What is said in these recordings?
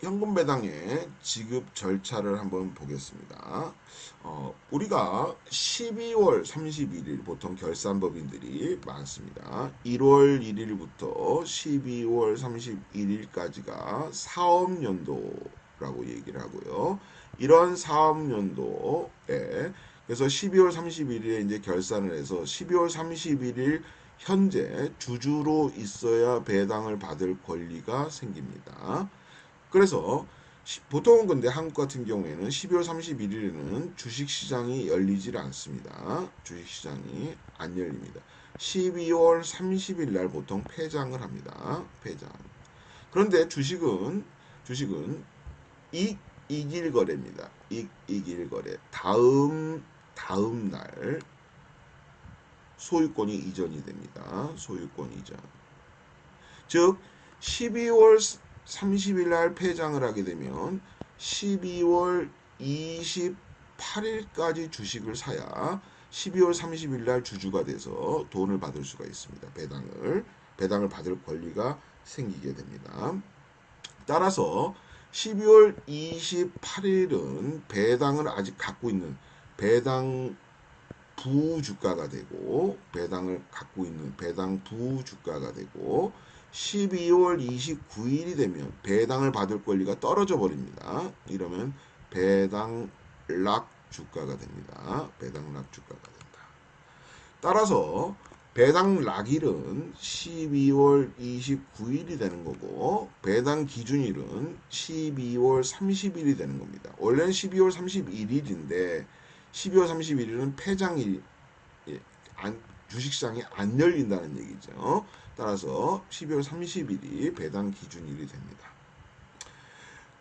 현금 배당의 지급 절차를 한번 보겠습니다. 우리가 12월 31일 보통 결산법인들이 많습니다. 1월 1일부터 12월 31일까지가 사업연도라고 얘기를 하고요. 이런 사업연도에 그래서 12월 31일에 이제 결산을 해서 12월 31일 현재 주주로 있어야 배당을 받을 권리가 생깁니다. 그래서 보통은 근데 한국 같은 경우에는 12월 31일에는 주식시장이 열리질 않습니다. 주식시장이 안 열립니다. 12월 30일 날 보통 폐장을 합니다. 폐장. 그런데 주식은 이익일 거래입니다. 이익일 거래. 다음 날 소유권이 이전이 됩니다. 소유권 이전. 즉 12월 30일 날 폐장을 하게 되면 12월 28일까지 주식을 사야 12월 30일 날 주주가 돼서 돈을 받을 수가 있습니다. 배당을 받을 권리가 생기게 됩니다. 따라서 12월 28일은 배당을 아직 갖고 있는 배당 부주가가 되고 배당을 갖고 있는 배당 부주가가 되고 12월 29일이 되면 배당을 받을 권리가 떨어져 버립니다. 이러면 배당 락 주가가 됩니다. 배당 락 주가가 된다. 따라서 배당 락일은 12월 29일이 되는 거고 배당 기준일은 12월 30일이 되는 겁니다. 원래는 12월 31일인데 12월 31일은 폐장일, 주식시장이 안 열린다는 얘기죠. 따라서 12월 30일이 배당 기준일이 됩니다.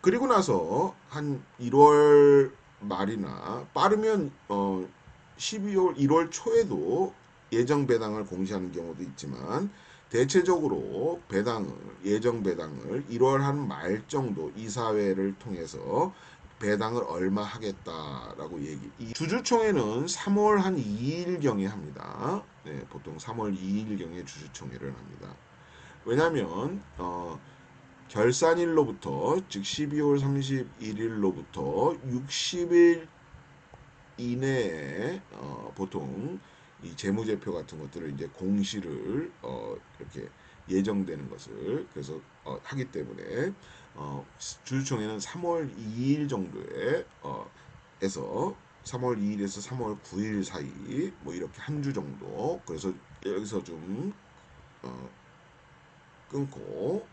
그리고 나서 한 1월 말이나 빠르면 12월 1월 초에도 예정 배당을 공시하는 경우도 있지만 대체적으로 예정 배당을 1월 한 말 정도 이사회를 통해서 배당을 얼마 하겠다라고 이 주주총회는 3월 한 2일경에 합니다. 네, 보통 3월 2일경에 주주총회를 합니다. 왜냐하면 결산일로부터 즉 12월 31일로부터 60일 이내에 보통 이 재무제표 같은 것들을 이제 공시를 이렇게 예정되는 것을 그래서 하기 때문에 주주총회는 3월 2일 정도에 에서 3월 2일에서 3월 9일 사이 뭐 이렇게 한 주 정도 그래서 여기서 좀 끊고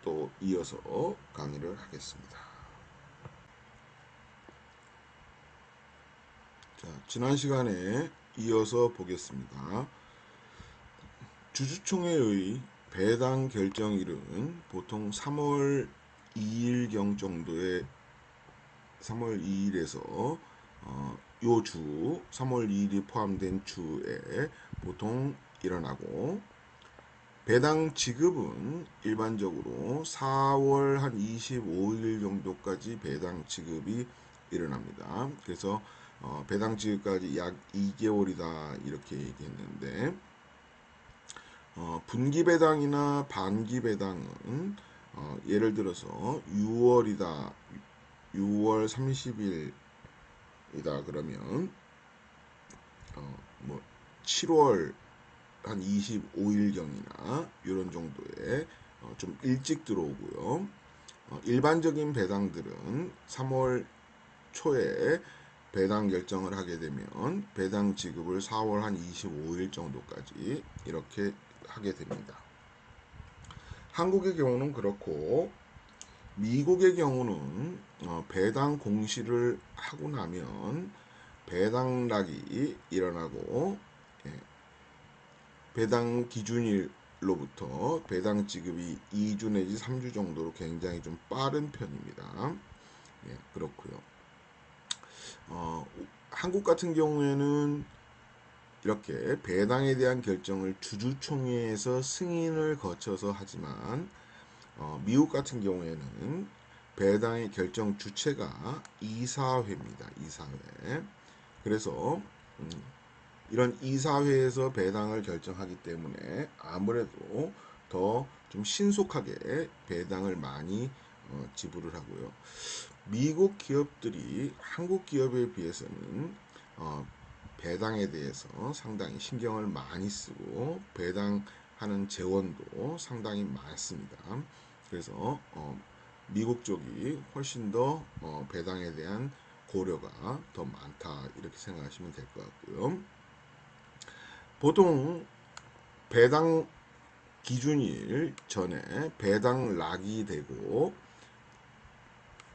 또 이어서 강의를 하겠습니다. 자, 지난 시간에 이어서 보겠습니다. 주주총회의 배당 결정일은 보통 3월 2일경 정도에 3월 2일에서 요 주 3월 2일이 포함된 주에 보통 일어나고 배당 지급은 일반적으로 4월 한 25일 정도까지 배당 지급이 일어납니다. 그래서 배당 지급까지 약 2개월이다 이렇게 얘기했는데 분기 배당이나 반기 배당은 예를 들어서 6월 30일이다 그러면 뭐 7월 한 25일경이나 이런 정도에 좀 일찍 들어오고요. 일반적인 배당들은 3월 초에 배당 결정을 하게 되면 배당 지급을 4월 한 25일 정도까지 이렇게 하게 됩니다. 한국의 경우는 그렇고 미국의 경우는 배당 공시를 하고 나면 배당락이 일어나고 배당 기준일로부터 배당 지급이 2주 내지 3주 정도로 굉장히 좀 빠른 편입니다. 예, 그렇고요. 한국 같은 경우에는 이렇게 배당에 대한 결정을 주주총회에서 승인을 거쳐서 하지만 미국 같은 경우에는 배당의 결정 주체가 이사회입니다. 이사회. 그래서 이런 이사회에서 배당을 결정하기 때문에 아무래도 더 좀 신속하게 배당을 많이 지불을 하고요. 미국 기업들이 한국 기업에 비해서는 배당에 대해서 상당히 신경을 많이 쓰고 배당하는 재원도 상당히 많습니다. 그래서 미국 쪽이 훨씬 더 배당에 대한 고려가 더 많다 이렇게 생각하시면 될 것 같고요. 보통 배당 기준일 전에 배당 락이 되고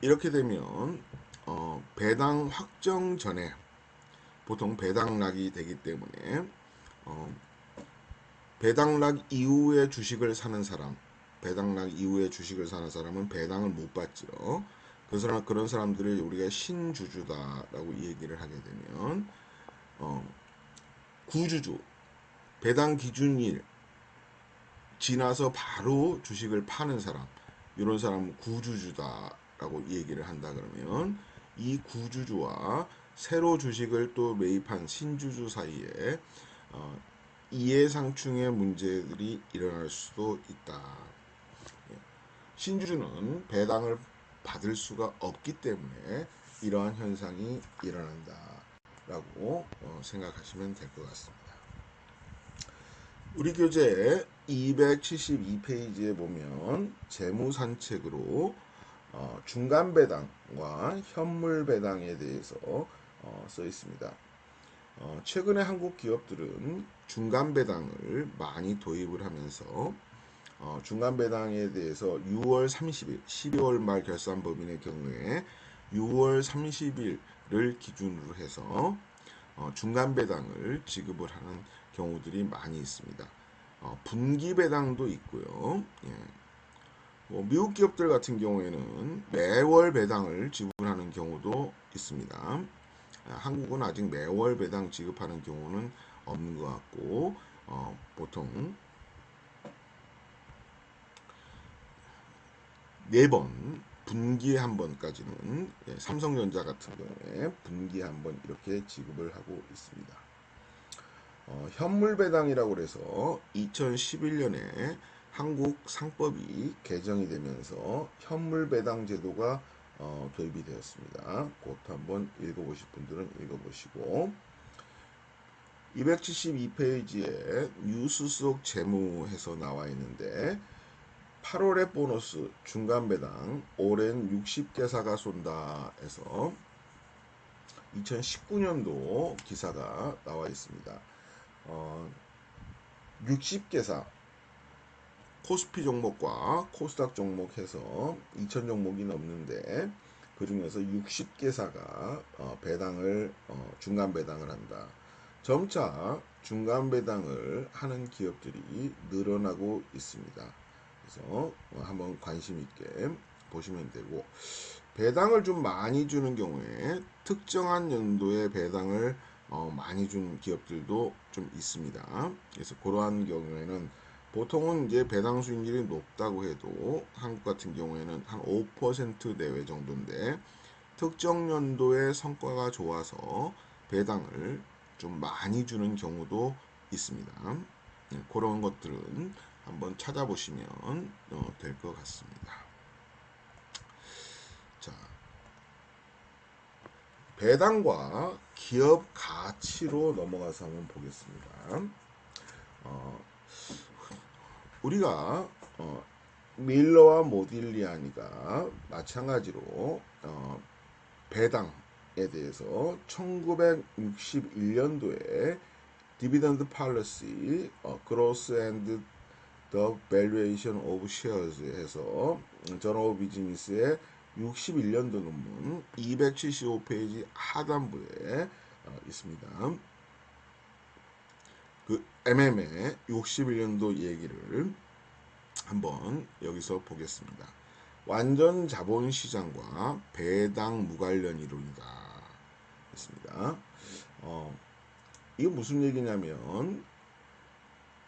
이렇게 되면 배당 확정 전에 보통 배당 락이 되기 때문에 배당 락 이후에 주식을 사는 사람, 배당 락 이후에 주식을 사는 사람은 배당을 못 받죠. 그런 사람들을 우리가 신주주다라고 얘기를 하게 되면 구주주, 배당 기준일 지나서 바로 주식을 파는 사람, 이런 사람은 구주주다라고 얘기를 한다 그러면 이 구주주와 새로 주식을 또 매입한 신주주 사이에 이해상충의 문제들이 일어날 수도 있다. 신주주는 배당을 받을 수가 없기 때문에 이러한 현상이 일어난다라고 생각하시면 될 것 같습니다. 우리 교재 272페이지에 보면 재무산책으로 중간배당과 현물배당에 대해서 써 있습니다. 최근에 한국 기업들은 중간배당을 많이 도입을 하면서 중간배당에 대해서 6월 30일, 12월 말 결산법인의 경우에 6월 30일을 기준으로 해서 중간배당을 지급을 하는 경우들이 많이 있습니다. 분기배당도 있고요. 미국 기업들 같은 경우에는 매월 배당을 지불하는 경우도 있습니다. 한국은 아직 매월 배당 지급하는 경우는 없는 것 같고 보통 4번 분기에 한 번까지는 삼성전자 같은 경우에 분기에 한 번 이렇게 지급을 하고 있습니다. 현물배당이라고 해서 2011년에 한국 상법이 개정이 되면서 현물배당 제도가 도입이 되었습니다. 곧 한번 읽어보실 분들은 읽어보시고 272페이지에 뉴스 속 재무해서 나와 있는데 8월의 보너스 중간배당 올해는 60개사가 쏜다 해서 2019년도 기사가 나와 있습니다. 60개사 코스피 종목과 코스닥 종목 해서 2,000 종목이 넘는데 그 중에서 60개사가 배당을 중간 배당을 한다. 점차 중간 배당을 하는 기업들이 늘어나고 있습니다. 그래서 한번 관심 있게 보시면 되고 배당을 좀 많이 주는 경우에 특정한 연도에 배당을 많이 준 기업들도 좀 있습니다. 그래서 그러한 경우에는 보통은 이제 배당 수익률이 높다고 해도 한국 같은 경우에는 한 5% 내외 정도인데 특정 연도의 성과가 좋아서 배당을 좀 많이 주는 경우도 있습니다. 그런 것들은 한번 찾아보시면 될 것 같습니다. 자, 배당과 기업 가치로 넘어가서 한번 보겠습니다. 우리가 밀러와 모딜리아니가 마찬가지로 배당에 대해서 1961년도에 디비던드 팔러시, 그로스 앤드 더 밸류에이션 오브 쉐어즈 해서 저널 오브 비즈니스의 61년도 논문 275페이지 하단부에 있습니다. 그 MM의 61년도 얘기를 한번 여기서 보겠습니다. 완전 자본시장과 배당 무관련 이론이다 했습니다. 이거 무슨 얘기냐면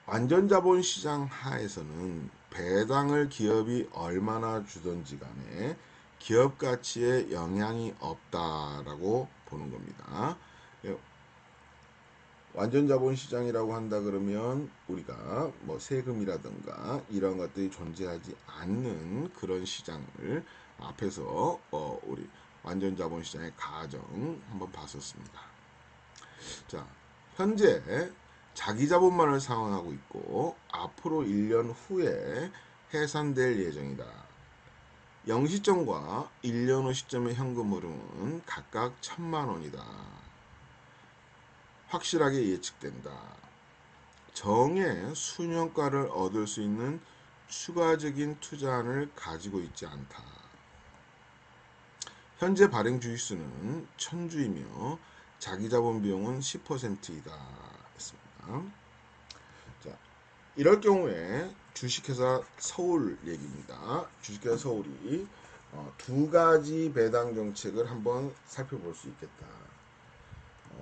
완전 자본시장 하에서는 배당을 기업이 얼마나 주든지 간에 기업 가치에 영향이 없다라고 보는 겁니다. 완전 자본시장이라고 한다 그러면 우리가 뭐 세금이라든가 이런 것들이 존재하지 않는 그런 시장을 앞에서 우리 완전 자본시장의 가정 한번 봤었습니다. 자, 현재 자기 자본만을 상환하고 있고 앞으로 1년 후에 해산될 예정이다. 0시점과 1년 후 시점의 현금 흐름은 각각 1,000만 원이다. 확실하게 예측된다. 정의 수년가를 얻을 수 있는 추가적인 투자안을 가지고 있지 않다. 현재 발행 주식수는 1,000주이며 자기 자본 비용은 10%이다. 했습니다. 자, 이럴 경우에 주식회사 서울 얘기입니다. 주식회사 서울이 두 가지 배당 정책을 한번 살펴볼 수 있겠다.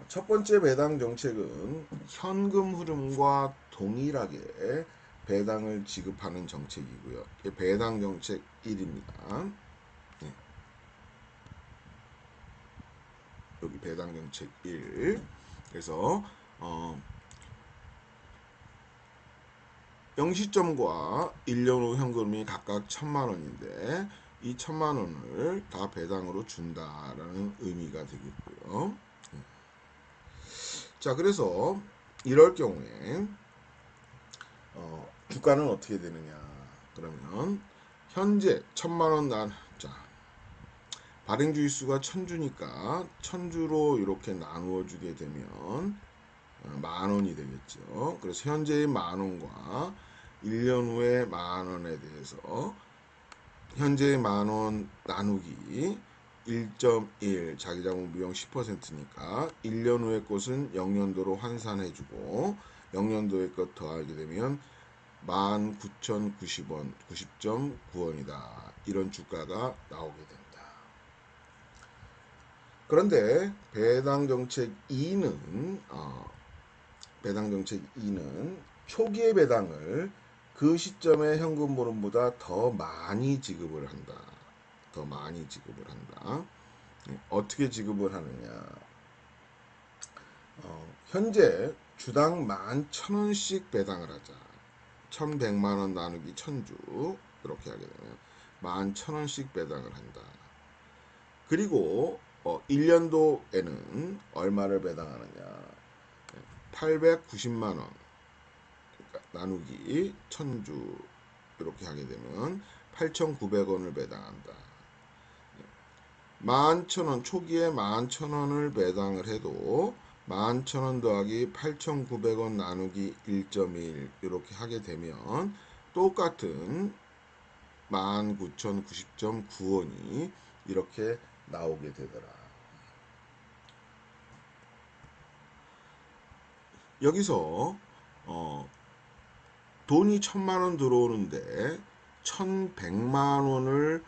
첫 번째 배당 정책은 현금 흐름과 동일하게 배당을 지급하는 정책이고요. 배당 정책 1입니다. 네. 여기 배당 정책 1. 그래서 0시점과 1년 후 현금이 각각 1,000만 원인데 이 1,000만 원을 다 배당으로 준다라는 의미가 되겠고요. 자, 그래서 이럴 경우에 주가는 어떻게 되느냐? 그러면 현재 1,000만 원 자, 발행 주의수가 1,000주니까 1,000주로 이렇게 나누어 주게 되면 만 원이 되겠죠. 그래서 현재의 만 원과 1년 후에 만 원에 대해서 현재의 만 원 나누기 1.1 자기자본 비용 10%니까 1년 후의 것은 0년도로 환산해주고 0년도의 것 더하게 되면 19,090원 90.9원이다. 이런 주가가 나오게 됩니다. 그런데 배당 정책 2는 초기의 배당을 그 시점의 현금 보름보다 더 많이 지급을 한다. 더 많이 지급을 한다. 어떻게 지급을 하느냐? 현재 주당 11,000원씩 배당을 하자. 1,100만 원 나누기 1,000주 이렇게 하게 되면 11,000원씩 배당을 한다. 그리고 1년도에는 얼마를 배당하느냐? 890만 원 나누기 1,000주 이렇게 하게 되면 8,900원을 배당한다. 11,000원 초기에 11,000원을 배당을 해도 11,000원 더하기 8,900원 나누기 1.1 이렇게 하게 되면 똑같은 19,090.9원이 이렇게 나오게 되더라. 여기서 돈이 1,000만 원 들어오는데 1,100만 원을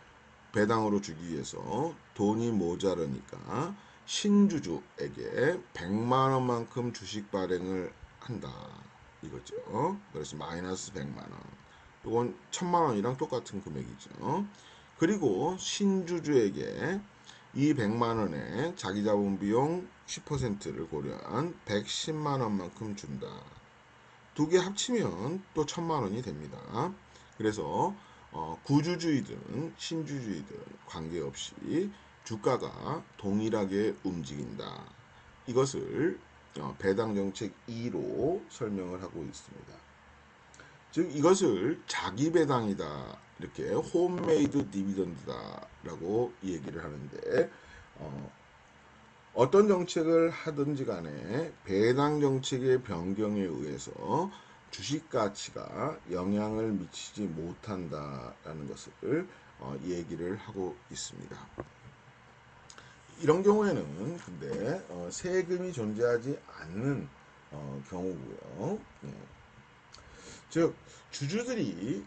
배당으로 주기 위해서 돈이 모자르니까 신주주에게 100만 원만큼 주식 발행을 한다 이거죠. 그래서 마이너스 100만 원. 이건 1,000만 원이랑 똑같은 금액이죠. 그리고 신주주에게 이 100만 원에 자기 자본 비용 10%를 고려한 110만 원만큼 준다. 두 개 합치면 또 1,000만 원이 됩니다. 그래서 구주주의든 신주주의든 관계없이 주가가 동일하게 움직인다. 이것을 배당 정책 2로 설명을 하고 있습니다. 즉 이것을 자기 배당이다. 이렇게 홈메이드 디비던드다라고 얘기를 하는데 어떤 정책을 하든지 간에 배당 정책의 변경에 의해서 주식 가치가 영향을 미치지 못한다라는 것을 얘기를 하고 있습니다. 이런 경우에는 근데 세금이 존재하지 않는 경우고요. 즉 주주들이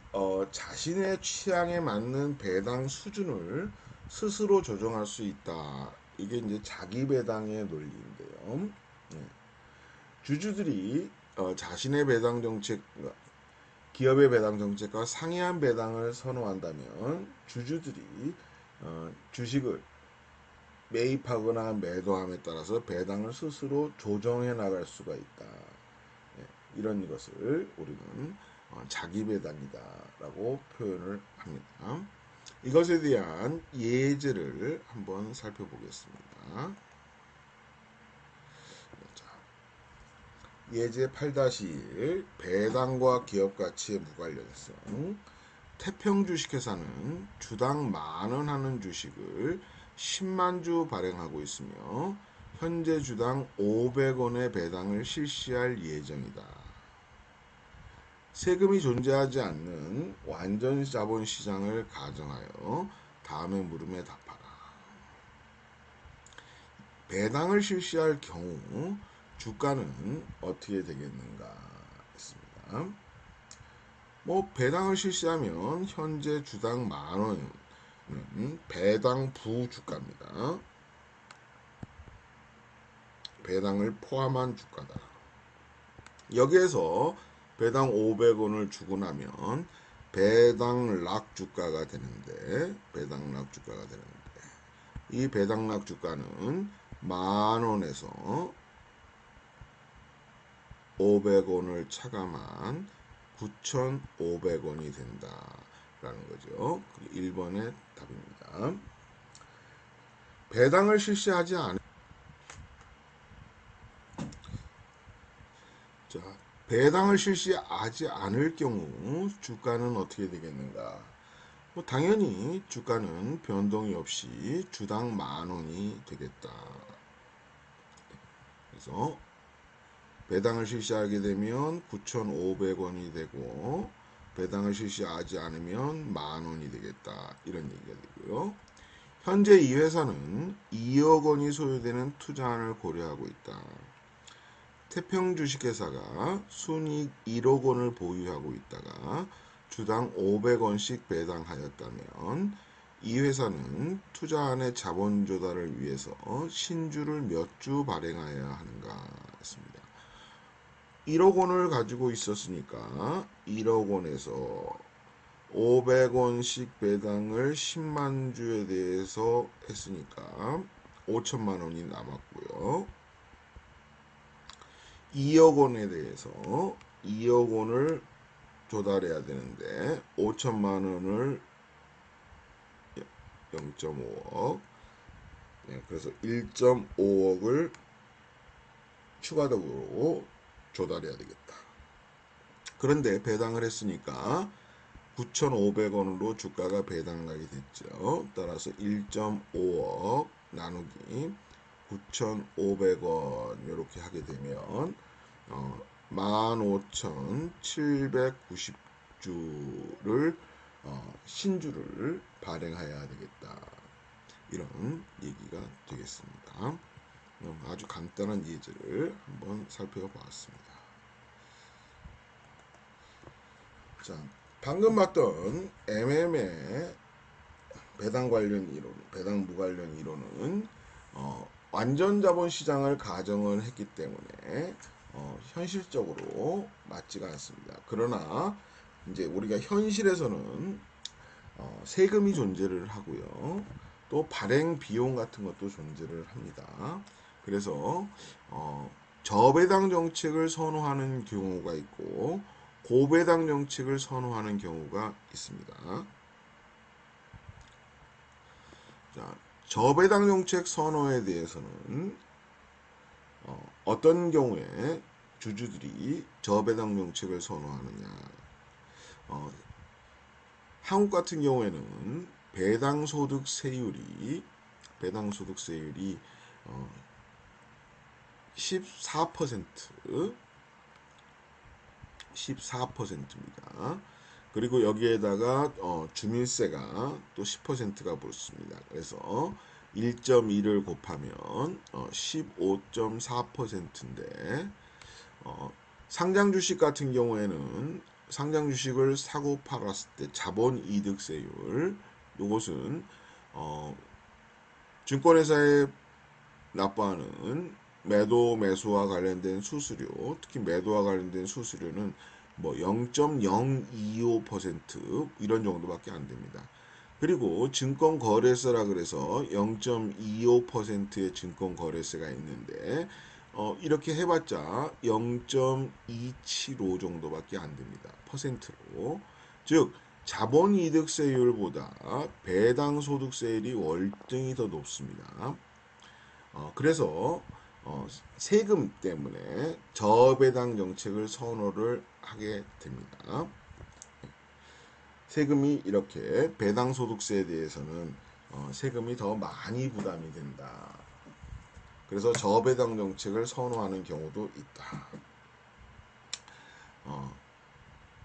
자신의 취향에 맞는 배당 수준을 스스로 조정할 수 있다. 이게 이제 자기 배당의 논리인데요. 주주들이 자신의 배당 정책, 기업의 배당 정책과 상이한 배당을 선호한다면 주주들이 주식을 매입하거나 매도함에 따라서 배당을 스스로 조정해 나갈 수가 있다. 이런 것을 우리는 자기 배당이다라고 표현을 합니다. 이것에 대한 예제를 한번 살펴보겠습니다. 예제 8-1 배당과 기업가치의 무관련성. 태평 주식회사는 주당 만원 하는 주식을 10만 주 발행하고 있으며 현재 주당 500원의 배당을 실시할 예정이다. 세금이 존재하지 않는 완전 자본시장을 가정하여 다음의 물음에 답하라. 배당을 실시할 경우 주가는 어떻게 되겠는가 했습니다. 배당을 실시하면 현재 주당 만원은 배당 부주가입니다. 배당을 포함한 주가다. 여기에서 배당 500원을 주고 나면 배당락 주가가 되는데 이 배당락 주가는 만원에서 500원을 차감한 9,500원이 된다라는 거죠. 1번의 답입니다. 배당을 실시하지 않은 배당을 실시하지 않을 경우 주가는 어떻게 되겠는가? 당연히 주가는 변동이 없이 주당 만원이 되겠다. 그래서 배당을 실시하게 되면 9,500원이 되고 배당을 실시하지 않으면 만원이 되겠다. 이런 얘기가 되고요. 현재 이 회사는 2억 원이 소요되는 투자안을 고려하고 있다. 태평 주식회사가 순이익 1억 원을 보유하고 있다가 주당 500원씩 배당하였다면 이 회사는 투자안의 자본 조달을 위해서 신주를 몇 주 발행하여야 하는가 했습니다. 1억 원을 가지고 있었으니까 1억 원에서 500원씩 배당을 10만 주에 대해서 했으니까 5천만 원이 남았고요. 2억 원에 대해서 2억 원을 조달해야 되는데 5천만 원을 0.5억 그래서 1.5억을 추가적으로 조달해야 되겠다. 그런데 배당을 했으니까 9,500원으로 주가가 배당락이 됐죠. 따라서 1.5억 나누기 9,500원 이렇게 하게 되면 15,790주를 신주를 발행해야 되겠다. 이런 얘기가 되겠습니다. 아주 간단한 예제를 한번 살펴보았습니다. 자, 방금 봤던 MM의 배당 관련 이론, 배당 무관련 이론은 완전 자본 시장을 가정을 했기 때문에 현실적으로 맞지가 않습니다. 그러나 이제 우리가 현실에서는 세금이 존재를 하고요. 또 발행 비용 같은 것도 존재를 합니다. 그래서 저배당 정책을 선호하는 경우가 있고 고배당 정책을 선호하는 경우가 있습니다. 자, 저배당 정책 선호에 대해서는 어떤 경우에 주주들이 저배당 정책을 선호하느냐. 한국 같은 경우에는 배당소득 세율이 14%입니다. 그리고 여기에다가 주민세가 또 10%가 붙습니다. 그래서 1.2를 곱하면 15.4%인데 상장 주식 같은 경우에는 상장 주식을 사고 팔았을 때 자본 이득세율 요것은 증권회사에 납부하는 매도와 관련된 수수료, 특히 매도와 관련된 수수료는 0.025% 이런 정도밖에 안 됩니다. 그리고 증권거래세라 그래서 0.25%의 증권거래세가 있는데 이렇게 해봤자 0.275 정도밖에 안 됩니다. 퍼센트로. 즉 자본이득세율보다 배당소득세율이 월등히 더 높습니다. 그래서 세금 때문에 저배당 정책을 선호를 하게 됩니다. 세금이 이렇게 배당소득세에 대해서는 세금이 더 많이 부담이 된다. 그래서 저배당 정책을 선호하는 경우도 있다.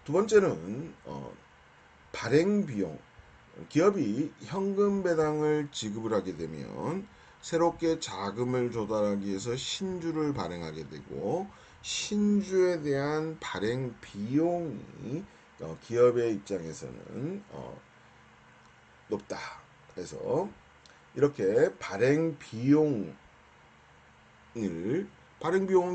두 번째는 발행 비용. 기업이 현금 배당을 지급을 하게 되면 새롭게 자금을 조달하기 위해서 신주를 발행하게 되고 신주에 대한 발행 비용이 기업의 입장에서는 높다. 그래서 이렇게 발행 비용은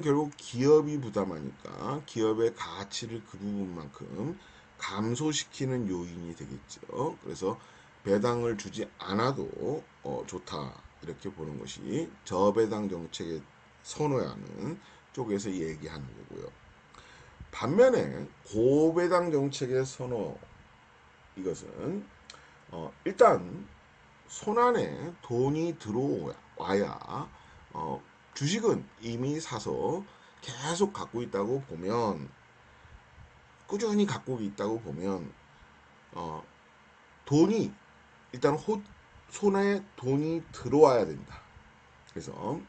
결국 기업이 부담하니까 기업의 가치를 그 부분만큼 감소시키는 요인이 되겠죠. 그래서 배당을 주지 않아도 좋다. 이렇게 보는 것이 저배당 정책에 선호하는 쪽에서 얘기하는 거고요. 반면에 고배당 정책의 선호, 이것은 일단 손안에 돈이 들어와야 주식은 이미 사서 계속 갖고 있다고 보면, 꾸준히 갖고 있다고 보면 돈이 일단 손에 돈이 들어와야 된다. 그래서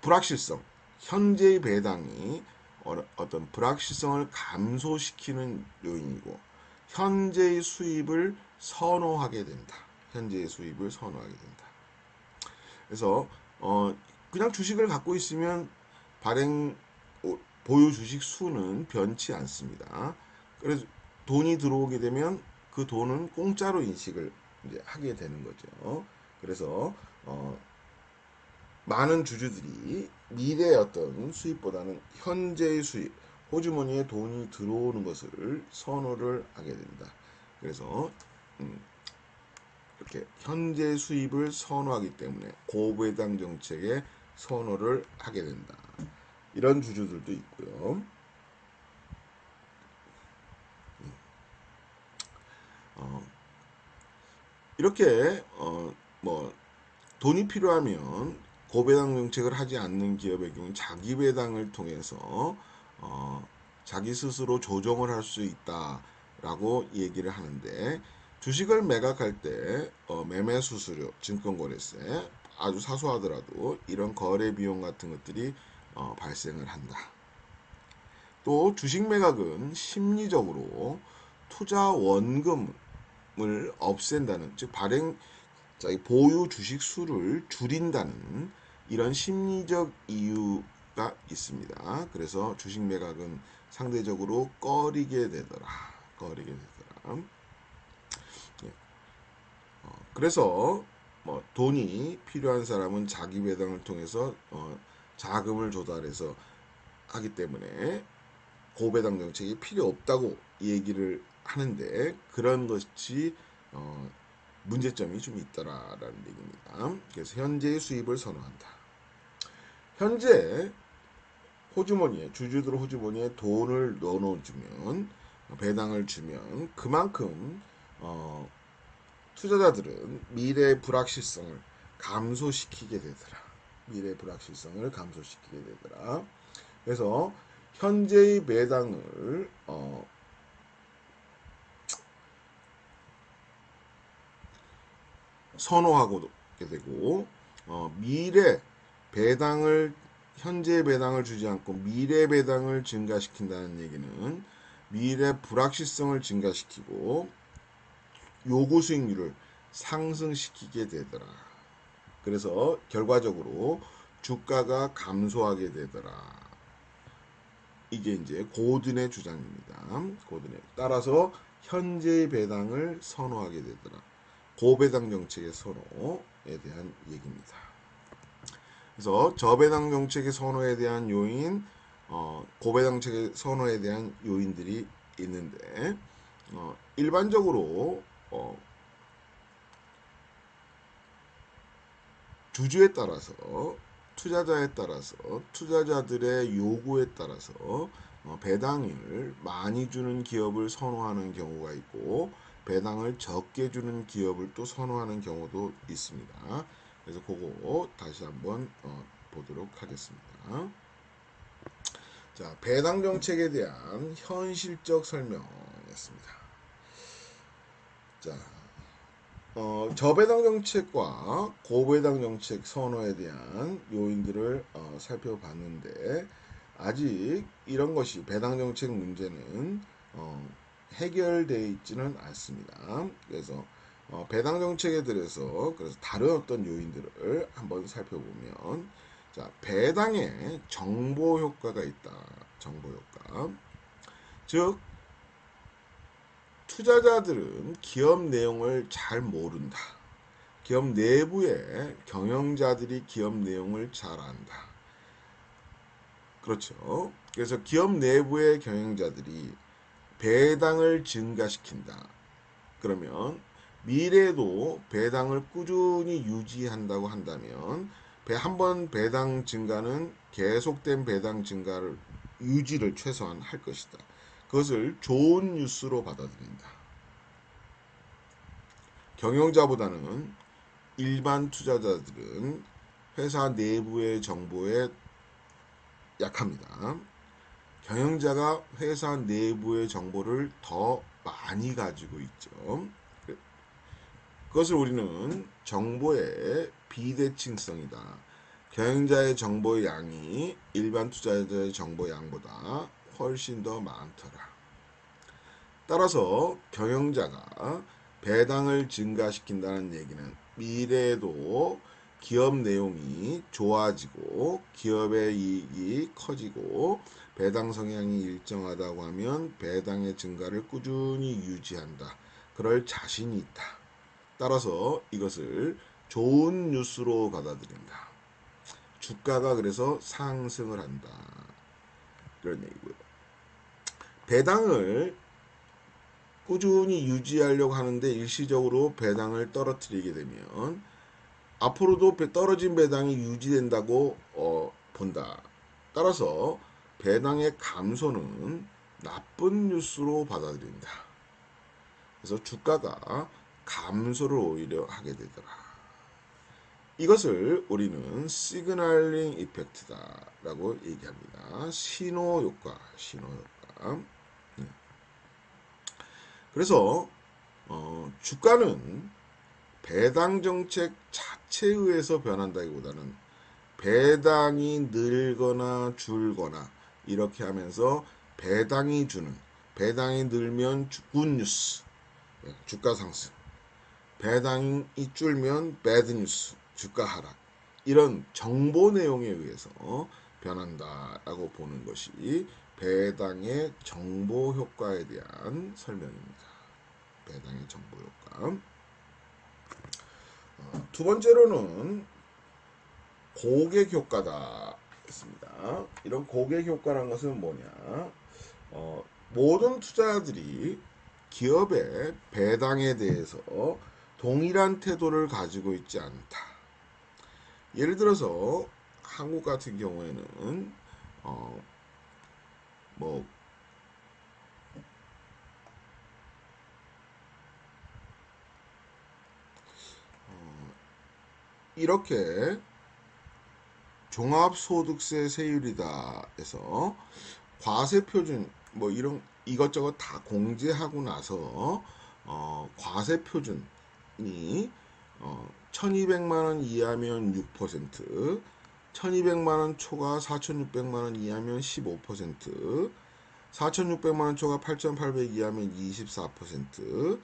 불확실성, 현재의 배당이 어떤 불확실성을 감소시키는 요인이고 현재의 수입을 선호하게 된다. 현재의 수입을 선호하게 된다. 그래서 그냥 주식을 갖고 있으면 발행 보유 주식 수는 변치 않습니다. 그래서 돈이 들어오게 되면 그 돈은 공짜로 인식을 이제 하게 되는 거죠. 그래서 많은 주주들이 미래의 어떤 수입보다는 현재의 수입, 호주머니에 돈이 들어오는 것을 선호를 하게 된다. 그래서 이렇게 현재 수입을 선호하기 때문에 고배당 정책에 선호를 하게 된다. 이런 주주들도 있고요. 이렇게 뭐 돈이 필요하면 고배당 정책을 하지 않는 기업의 경우 자기 배당을 통해서 자기 스스로 조정을 할 수 있다라고 얘기를 하는데, 주식을 매각할 때 매매 수수료, 증권거래세 아주 사소하더라도 이런 거래 비용 같은 것들이 발생을 한다. 또 주식 매각은 심리적으로 투자 원금을 없앤다는, 즉 보유 주식 수를 줄인다는 이런 심리적 이유가 있습니다. 그래서 주식 매각은 상대적으로 꺼리게 되더라. 예. 그래서 돈이 필요한 사람은 자기 배당을 통해서 자금을 조달해서 하기 때문에 고배당 정책이 필요 없다고 얘기를 하는데, 그런 것이 문제점이 좀 있더라라는 얘기입니다. 그래서 현재의 수입을 선호한다. 현재 주주들 호주머니에 돈을 넣어주면, 배당을 주면 그만큼 투자자들은 미래의 불확실성을 감소시키게 되더라. 그래서 현재의 배당을 선호하게 되고 현재 배당을 주지 않고 미래 배당을 증가시킨다는 얘기는 미래 불확실성을 증가시키고 요구 수익률을 상승시키게 되더라. 그래서 결과적으로 주가가 감소하게 되더라. 이게 이제 고든의 주장입니다. 따라서 현재의 배당을 선호하게 되더라. 고배당 정책의 선호에 대한 얘기입니다. 그래서 저배당 정책의 선호에 대한 요인, 고배당 정책의 선호에 대한 요인들이 있는데 일반적으로 주주에 따라서 투자자에 따라서 투자자들의 요구에 따라서 배당을 많이 주는 기업을 선호하는 경우가 있고 배당을 적게 주는 기업을 또 선호하는 경우도 있습니다. 그래서 그거 다시 한번 보도록 하겠습니다. 자, 배당 정책에 대한 현실적 설명이었습니다. 자, 저배당 정책과 고배당 정책 선호에 대한 요인들을 살펴봤는데 아직 이런 것이 배당 정책 문제는 해결되어 있지는 않습니다. 그래서 배당 정책에 대해서 그래서 다른 어떤 요인들을 한번 살펴보면 자, 배당에 정보 효과가 있다. 정보 효과. 즉 투자자들은 기업 내용을 잘 모른다. 기업 내부의 경영자들이 기업 내용을 잘 안다. 그렇죠. 그래서 기업 내부의 경영자들이 배당을 증가시킨다. 그러면 미래에도 배당을 꾸준히 유지한다고 한다면 한번 배당 증가는 계속된 배당 증가를 유지를 최소한 할 것이다. 그것을 좋은 뉴스로 받아들인다. 경영자보다는 일반 투자자들은 회사 내부의 정보에 약합니다. 경영자가 회사 내부의 정보를 더 많이 가지고 있죠. 그것을 우리는 정보의 비대칭성이다. 경영자의 정보의 양이 일반 투자자의 정보 양보다 훨씬 더 많더라. 따라서 경영자가 배당을 증가시킨다는 얘기는 미래에도 기업 내용이 좋아지고 기업의 이익이 커지고 배당 성향이 일정하다고 하면 배당의 증가를 꾸준히 유지한다. 그럴 자신이 있다. 따라서 이것을 좋은 뉴스로 받아들인다. 주가가 그래서 상승을 한다. 이런 얘기고요. 배당을 꾸준히 유지하려고 하는데 일시적으로 배당을 떨어뜨리게 되면 앞으로도 떨어진 배당이 유지된다고 본다. 따라서 배당의 감소는 나쁜 뉴스로 받아들인다. 그래서 주가가 감소를 오히려 하게 되더라. 이것을 우리는 시그널링 이펙트다라고 얘기합니다. 신호 효과, 신호 효과. 그래서 주가는 배당 정책 자체에 의해서 변한다기보다는 배당이 늘거나 줄거나 이렇게 하면서 배당이 늘면 굿뉴스, 주가 상승, 배당이 줄면 배드뉴스, 주가 하락, 이런 정보 내용에 의해서 변한다라고 보는 것이 배당의 정보 효과에 대한 설명입니다. 배당의 정보 효과. 두 번째로는 고객 효과다 했습니다. 이런 고객 효과라는 것은 뭐냐? 모든 투자자들이 기업의 배당에 대해서 동일한 태도를 가지고 있지 않다. 예를 들어서 한국 같은 경우에는 뭐 이렇게 종합소득세 세율이다 해서 과세표준 뭐 이런 이것저것 다 공제하고 나서 과세표준이 1200만원 이하면 6%, 1200만원 초과 4600만원 이하면 15%, 4600만원 초과 8800 이하면 24%,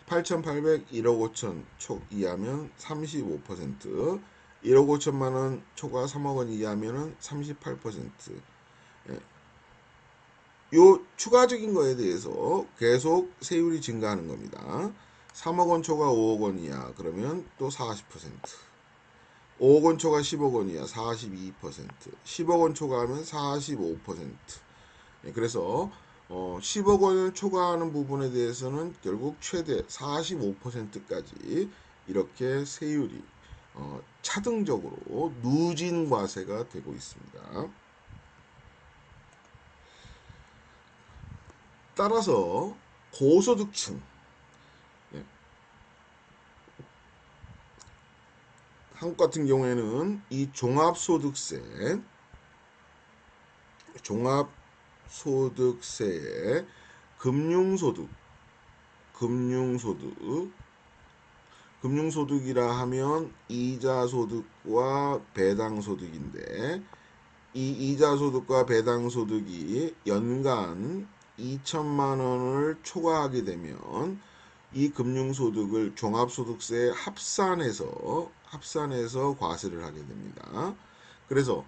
8800 1억 5천 초 이하면 35%, 1억 5천만원 초과 3억 원 이하면은 38%. 요 추가적인 거에 대해서 계속 세율이 증가하는 겁니다. 3억 원 초과 5억 원 이하 그러면 또 40%, 5억 원 초과 10억 원 이하 42%, 10억 원 초과하면 45%. 그래서 10억 원을 초과하는 부분에 대해서는 결국 최대 45%까지 이렇게 세율이 차등적으로 누진 과세가 되고 있습니다. 따라서 고소득층, 예, 한국 같은 경우에는 이 종합소득세에 금융소득, 금융소득이라 하면 이자소득과 배당소득인데, 이 이자소득과 배당소득이 연간 2천만 원을 초과하게 되면 이 금융소득을 종합소득세에 합산해서 과세를 하게 됩니다. 그래서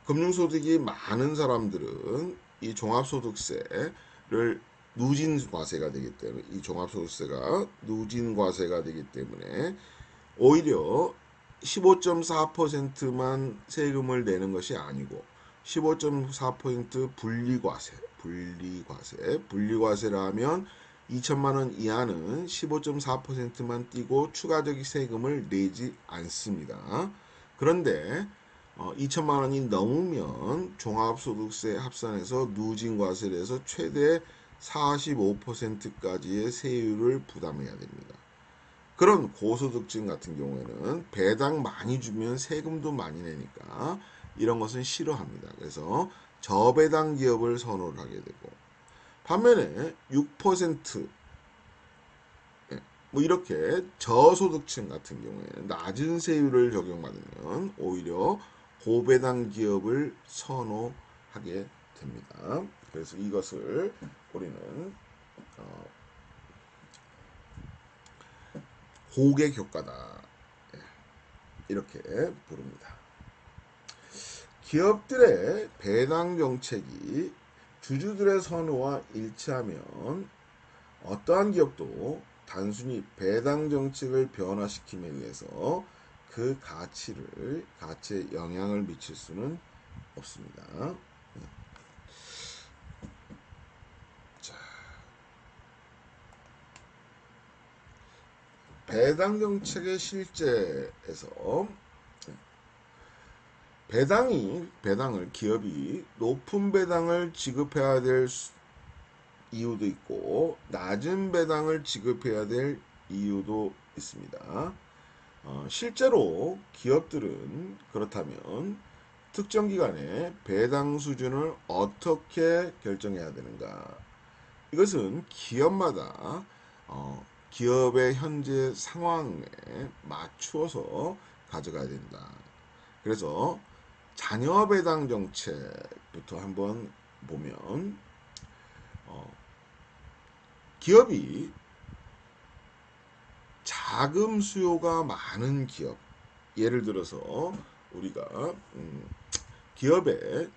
금융소득이 많은 사람들은 이 종합소득세를 누진 과세가 되기 때문에 이 종합소득세가 누진 과세가 되기 때문에 오히려 15.4%만 세금을 내는 것이 아니고 15.4% 분리과세라 하면 2천만 원 이하는 15.4%만 띄고 추가적인 세금을 내지 않습니다. 그런데 2천만 원이 넘으면 종합소득세 합산해서 누진과세를 해서 최대 45%까지의 세율을 부담해야 됩니다. 그런 고소득층 같은 경우에는 배당 많이 주면 세금도 많이 내니까 이런 것은 싫어합니다. 그래서 저배당 기업을 선호를 하게 되고, 반면에 6% 뭐 이렇게 저소득층 같은 경우에는 낮은 세율을 적용받으면 오히려 고배당 기업을 선호하게 됩니다. 그래서 이것을 우리는 고객 효과다, 이렇게 부릅니다. 기업들의 배당 정책이 주주들의 선호와 일치하면 어떠한 기업도 단순히 배당 정책을 변화시키기 위해서 그 가치에 영향을 미칠 수는 없습니다. 자, 배당 정책의 실제에서 배당을 기업이 높은 배당을 지급해야 될 이유도 있고 낮은 배당을 지급해야 될 이유도 있습니다. 실제로 기업들은 그렇다면 특정 기간에 배당 수준을 어떻게 결정해야 되는가? 이것은 기업마다 기업의 현재 상황에 맞추어서 가져가야 된다. 그래서 자녀 배당 정책부터 한번 보면 기업이 자금 수요가 많은 기업, 예를 들어서 우리가 기업에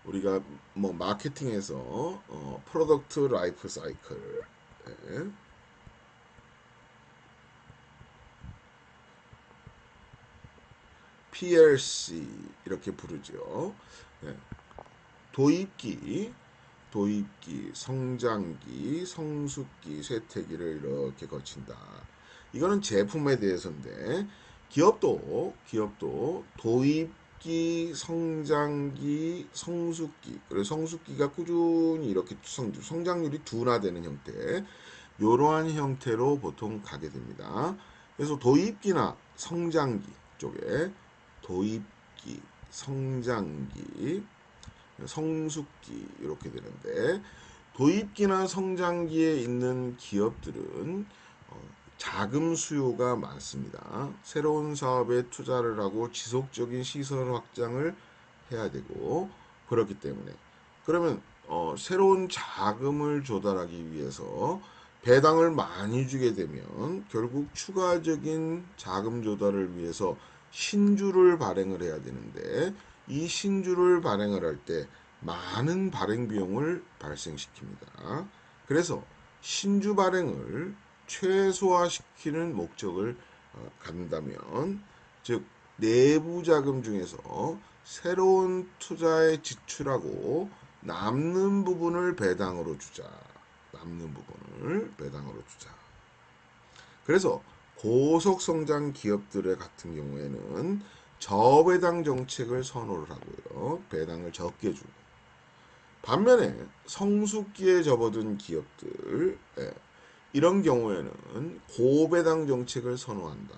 우리가 뭐 마케팅에서 프로덕트 라이프 사이클, PLC 이렇게 부르죠. 도입기, 성장기, 성숙기, 쇠퇴기를 이렇게 거친다. 이거는 제품에 대해서인데 기업도 도입기, 성장기, 성숙기, 그리고 성숙기가 꾸준히 이렇게 성장률이 둔화되는 형태, 이러한 형태로 보통 가게 됩니다. 그래서 도입기나 성장기 쪽에 도입기, 성장기, 성숙기 이렇게 되는데, 도입기나 성장기에 있는 기업들은 자금 수요가 많습니다. 새로운 사업에 투자를 하고 지속적인 시설 확장을 해야 되고, 그렇기 때문에 그러면 새로운 자금을 조달하기 위해서 배당을 많이 주게 되면 결국 추가적인 자금 조달을 위해서 신주를 발행을 해야 되는데, 이 신주를 발행을 할 때 많은 발행 비용을 발생시킵니다. 그래서 신주 발행을 최소화시키는 목적을 갖는다면, 즉 내부 자금 중에서 새로운 투자에 지출하고 남는 부분을 배당으로 주자. 남는 부분을 배당으로 주자. 그래서 고속성장 기업들의 같은 경우에는 저배당 정책을 선호를 하고요. 배당을 적게 주고. 반면에 성숙기에 접어든 기업들, 이런 경우에는 고배당 정책을 선호한다.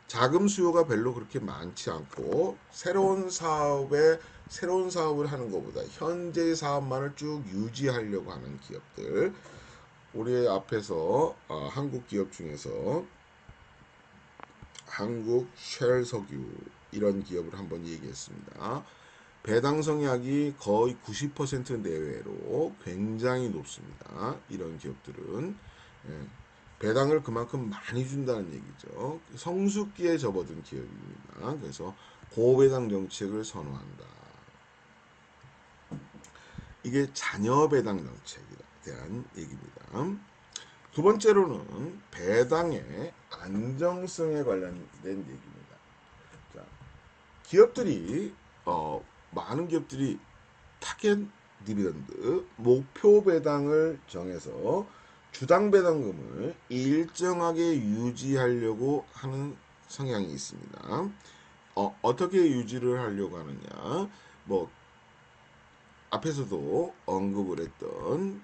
자금 수요가 별로 그렇게 많지 않고 새로운 사업을 하는 것보다 현재 사업만을 쭉 유지하려고 하는 기업들, 우리 앞에서 한국 기업 중에서 한국 쉘석유 이런 기업을 한번 얘기했습니다. 배당 성약이 거의 90% 내외로 굉장히 높습니다. 이런 기업들은 배당을 그만큼 많이 준다는 얘기죠. 성숙기에 접어든 기업입니다. 그래서 고배당 정책을 선호한다. 이게 자녀 배당 정책에 대한 얘기입니다. 두 번째로는 배당의 안정성에 관련된 얘기입니다. 자, 기업들이 많은 기업들이 타겟 디비던드 목표 배당을 정해서 주당 배당금을 일정하게 유지하려고 하는 성향이 있습니다. 어떻게 유지를 하려고 하느냐? 뭐 앞에서도 언급을 했던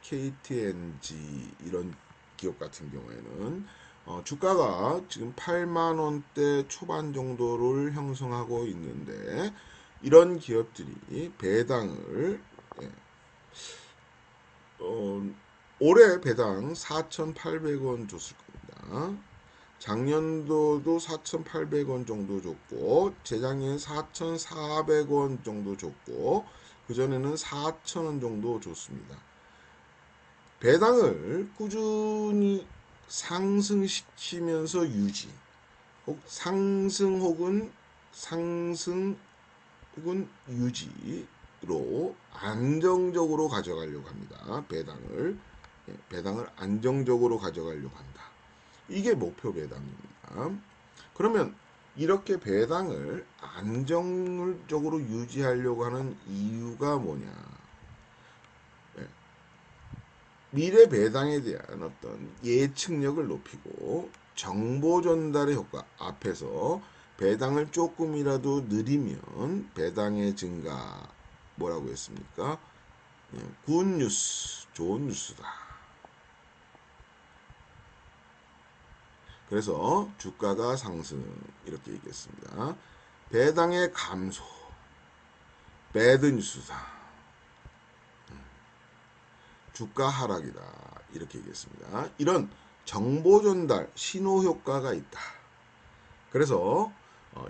KTNG 이런 기업 같은 경우에는 주가가 지금 8만 원대 초반 정도를 형성하고 있는데 이런 기업들이 배당을 올해 배당 4,800원 줬을 겁니다. 작년도도 4,800원 정도 줬고 재작년에 4,400원 정도 줬고 그전에는 4,000원 정도 줬습니다. 배당을 꾸준히 상승시키면서 유지, 상승 혹은 유지로 안정적으로 가져가려고 합니다. 배당을 안정적으로 가져가려고 한다. 이게 목표 배당입니다. 그러면 이렇게 배당을 안정적으로 유지하려고 하는 이유가 뭐냐? 미래 배당에 대한 어떤 예측력을 높이고 정보 전달의 효과, 앞에서 배당을 조금이라도 느리면 배당의 증가, 뭐라고 했습니까? 굿뉴스, 좋은 뉴스다. 그래서 주가가 상승, 이렇게 얘기했습니다. 배당의 감소, 배드 뉴스다. 주가 하락이다. 이렇게 얘기했습니다. 이런 정보 전달, 신호 효과가 있다. 그래서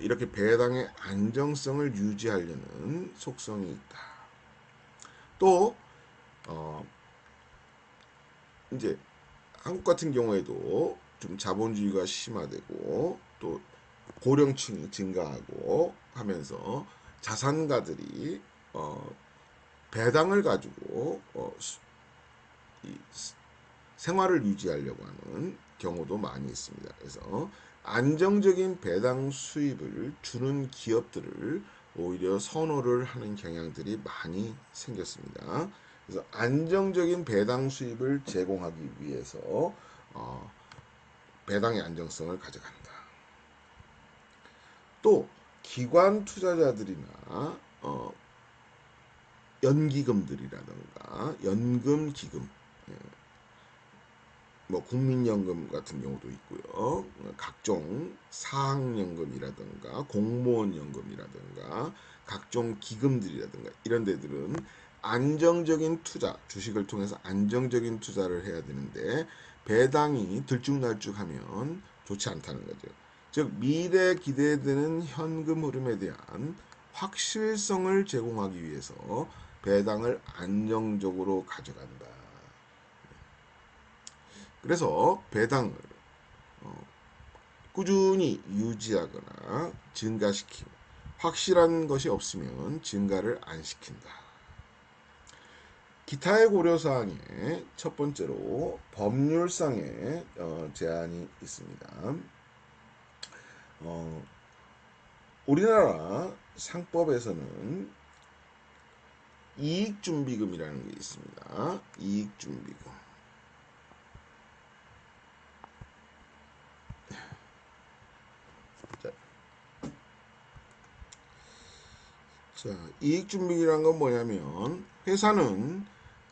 이렇게 배당의 안정성을 유지하려는 속성이 있다. 또 이제 한국 같은 경우에도 좀 자본주의가 심화되고 또 고령층이 증가하고 하면서 자산가들이 배당을 가지고 이 생활을 유지하려고 하는 경우도 많이 있습니다. 그래서 안정적인 배당 수입을 주는 기업들을 오히려 선호를 하는 경향들이 많이 생겼습니다. 그래서 안정적인 배당 수입을 제공하기 위해서 배당의 안정성을 가져간다. 또 기관 투자자들이나 연기금들이라든가 연금기금, 뭐 국민연금 같은 경우도 있고요. 각종 사학연금이라든가 공무원연금이라든가 각종 기금들이라든가 이런 데들은 안정적인 투자, 주식을 통해서 안정적인 투자를 해야 되는데 배당이 들쭉날쭉하면 좋지 않다는 거죠. 즉 미래 기대되는 현금 흐름에 대한 확실성을 제공하기 위해서 배당을 안정적으로 가져간다. 그래서 배당을 꾸준히 유지하거나 증가시키고 확실한 것이 없으면 증가를 안 시킨다. 기타의 고려사항에 첫 번째로 법률상의 제한이 있습니다. 우리나라 상법에서는 이익준비금이라는 게 있습니다. 이익준비금. 자, 이익준비금이란 건 뭐냐면 회사는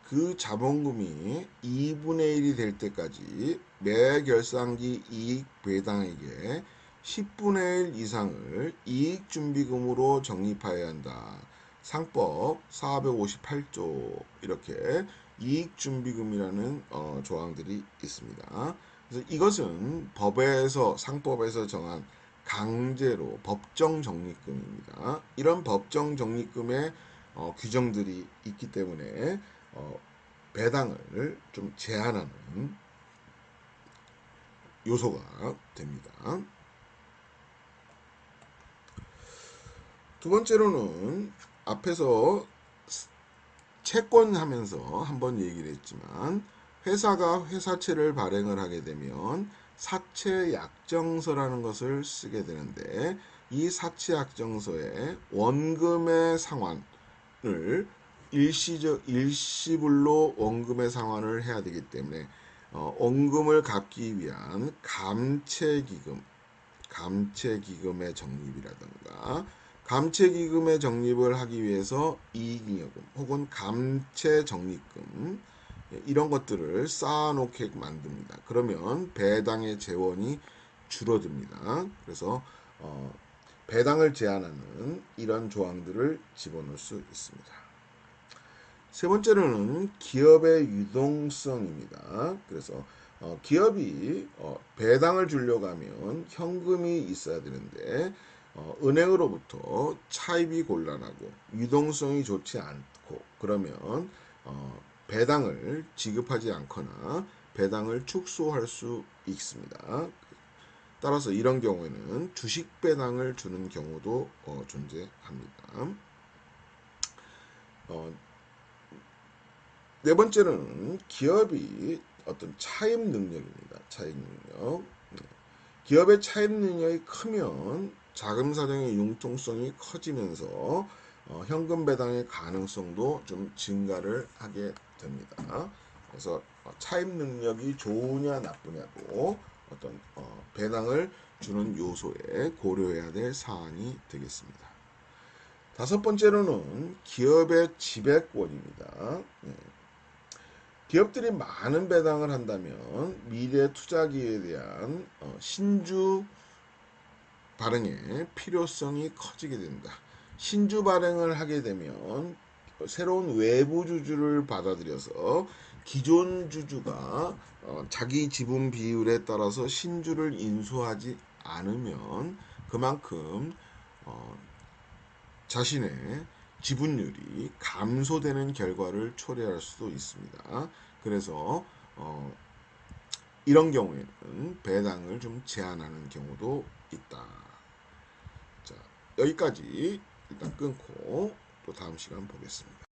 그 자본금이 2분의 1이 될 때까지 매 결산기 이익 배당액의 10분의 1 이상을 이익준비금으로 적립하여야 한다. 상법 458조 이렇게 이익준비금이라는 조항들이 있습니다. 그래서 이것은 법에서 상법에서 정한 강제로 법정 적립금입니다. 이런 법정 적립금의 규정들이 있기 때문에 배당을 좀 제한하는 요소가 됩니다. 두 번째로는 앞에서 채권하면서 한번 얘기를 했지만 회사가 회사채를 발행을 하게 되면 사채약정서라는 것을 쓰게 되는데 이 사채약정서에 원금의 상환을 일시불로 원금의 상환을 해야 되기 때문에 원금을 갚기 위한 감채기금의 적립이라든가 감채기금의 적립을 하기 위해서 이익잉여금 혹은 감채적립금 이런 것들을 쌓아놓게 만듭니다. 그러면 배당의 재원이 줄어듭니다. 그래서 배당을 제한하는 이런 조항들을 집어넣을 수 있습니다. 세 번째로는 기업의 유동성입니다. 그래서 기업이 배당을 주려고 하면 현금이 있어야 되는데 은행으로부터 차입이 곤란하고 유동성이 좋지 않고 그러면 배당을 지급하지 않거나 배당을 축소할 수 있습니다. 따라서 이런 경우에는 주식 배당을 주는 경우도 존재합니다. 네 번째는 기업이 어떤 차입 능력입니다. 차입 능력. 기업의 차입 능력이 크면 자금 사정의 융통성이 커지면서 현금 배당의 가능성도 좀 증가를 하게 됩니다. 그래서 차입 능력이 좋으냐 나쁘냐도 어떤 배당을 주는 요소에 고려해야 될 사안이 되겠습니다. 다섯 번째로는 기업의 지배권입니다. 기업들이 많은 배당을 한다면 미래 투자 기회에 대한 신주 발행의 필요성이 커지게 된다. 신주 발행을 하게 되면 새로운 외부 주주를 받아들여서 기존 주주가 자기 지분 비율에 따라서 신주를 인수하지 않으면 그만큼 자신의 지분율이 감소되는 결과를 초래할 수도 있습니다. 그래서 이런 경우에는 배당을 좀 제한하는 경우도 있다. 자, 여기까지 일단 끊고 또 다음 시간 보겠습니다.